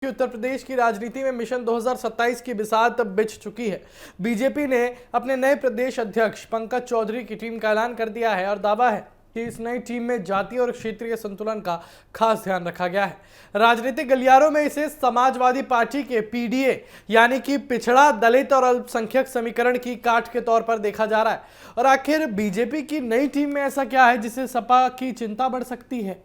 कि उत्तर प्रदेश की राजनीति में मिशन 2027 की बिसात बिछ चुकी है। बीजेपी ने अपने नए प्रदेश अध्यक्ष पंकज चौधरी की टीम का ऐलान कर दिया है और दावा है कि इस नई टीम में जातीय और क्षेत्रीय संतुलन का खास ध्यान रखा गया है। राजनीतिक गलियारों में इसे समाजवादी पार्टी के पीडीए यानी कि पिछड़ा, दलित और अल्पसंख्यक समीकरण की काट के तौर पर देखा जा रहा है। और आखिर बीजेपी की नई टीम में ऐसा क्या है जिससे सपा की चिंता बढ़ सकती है?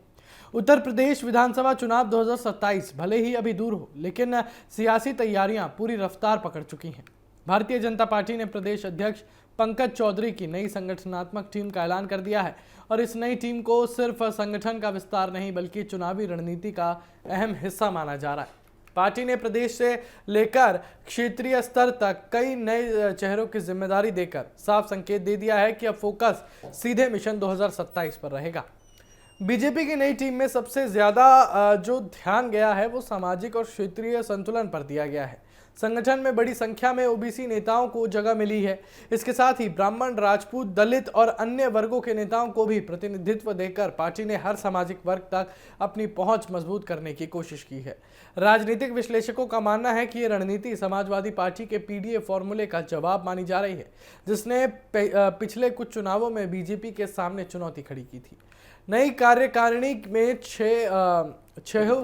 उत्तर प्रदेश विधानसभा चुनाव 2027 भले ही अभी दूर हो, लेकिन सियासी तैयारियां पूरी रफ्तार पकड़ चुकी हैं। भारतीय जनता पार्टी ने प्रदेश अध्यक्ष पंकज चौधरी की नई संगठनात्मक टीम का ऐलान कर दिया है और इस नई टीम को सिर्फ संगठन का विस्तार नहीं बल्कि चुनावी रणनीति का अहम हिस्सा माना जा रहा है। पार्टी ने प्रदेश से लेकर क्षेत्रीय स्तर तक कई नए चेहरों की जिम्मेदारी देकर साफ संकेत दे दिया है कि अब फोकस सीधे मिशन 2027 पर रहेगा। बीजेपी की नई टीम में सबसे ज्यादा जो ध्यान गया है वो सामाजिक और क्षेत्रीय संतुलन पर दिया गया है। संगठन में बड़ी संख्या में ओबीसी नेताओं को जगह मिली है। इसके साथ ही ब्राह्मण, राजपूत, दलित और अन्य वर्गों के नेताओं को भी प्रतिनिधित्व देकर पार्टी ने हर सामाजिक वर्ग तक अपनी पहुंच मजबूत करने की कोशिश की है। राजनीतिक विश्लेषकों का मानना है कि ये रणनीति समाजवादी पार्टी के पीडीए फॉर्मूले का जवाब मानी जा रही है, जिसने पिछले कुछ चुनावों में बीजेपी के सामने चुनौती खड़ी की थी। नई कार्यकारिणी में छह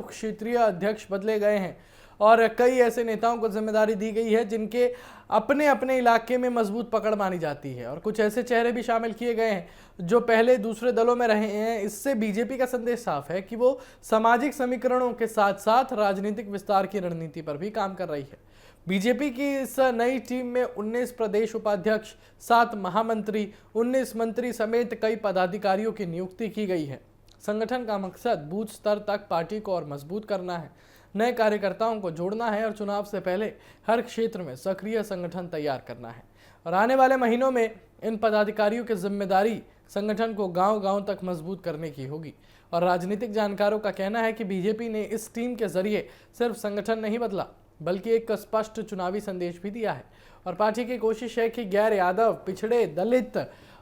क्षेत्रीय अध्यक्ष बदले गए हैं और कई ऐसे नेताओं को जिम्मेदारी दी गई है जिनके अपने अपने इलाके में मजबूत पकड़ मानी जाती है और कुछ ऐसे चेहरे भी शामिल किए गए हैं जो पहले दूसरे दलों में रहे हैं। इससे बीजेपी का संदेश साफ है कि वो सामाजिक समीकरणों के साथ साथ राजनीतिक विस्तार की रणनीति पर भी काम कर रही है। बीजेपी की इस नई टीम में 19 प्रदेश उपाध्यक्ष, 7 महामंत्री, 19 मंत्री समेत कई पदाधिकारियों की नियुक्ति की गई है। संगठन का मकसद बूथ स्तर तक पार्टी को और मजबूत करना है, नए कार्यकर्ताओं को जोड़ना है और चुनाव से पहले हर क्षेत्र में सक्रिय संगठन तैयार करना है। और आने वाले महीनों में इन पदाधिकारियों की जिम्मेदारी संगठन को गांव-गांव तक मजबूत करने की होगी। और राजनीतिक जानकारों का कहना है कि बीजेपी ने इस टीम के जरिए सिर्फ संगठन नहीं बदला बल्कि एक स्पष्ट चुनावी संदेश भी दिया है। और पार्टी की कोशिश है कि गैर यादव, पिछड़े, दलित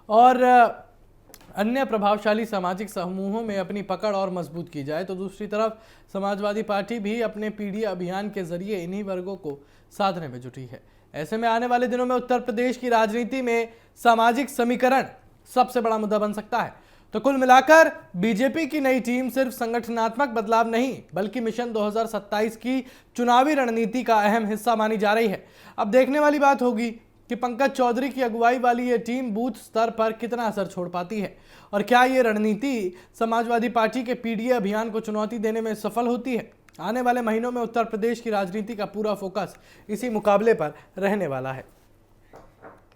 और अन्य प्रभावशाली सामाजिक समूहों में अपनी पकड़ और मजबूत की जाए। तो दूसरी तरफ समाजवादी पार्टी भी अपने पीडीए अभियान के जरिए इन्हीं वर्गों को साधने में जुटी है। ऐसे में आने वाले दिनों में उत्तर प्रदेश की राजनीति में सामाजिक समीकरण सबसे बड़ा मुद्दा बन सकता है। तो कुल मिलाकर बीजेपी की नई टीम सिर्फ संगठनात्मक बदलाव नहीं बल्कि मिशन 2027 की चुनावी रणनीति का अहम हिस्सा मानी जा रही है। अब देखने वाली बात होगी कि पंकज चौधरी की अगुवाई वाली ये टीम बूथ स्तर पर कितना असर छोड़ पाती है और क्या ये रणनीति समाजवादी पार्टी के पीडीए अभियान को चुनौती देने में सफल होती है। आने वाले महीनों में उत्तर प्रदेश की राजनीति का पूरा फोकस इसी मुकाबले पर रहने वाला है।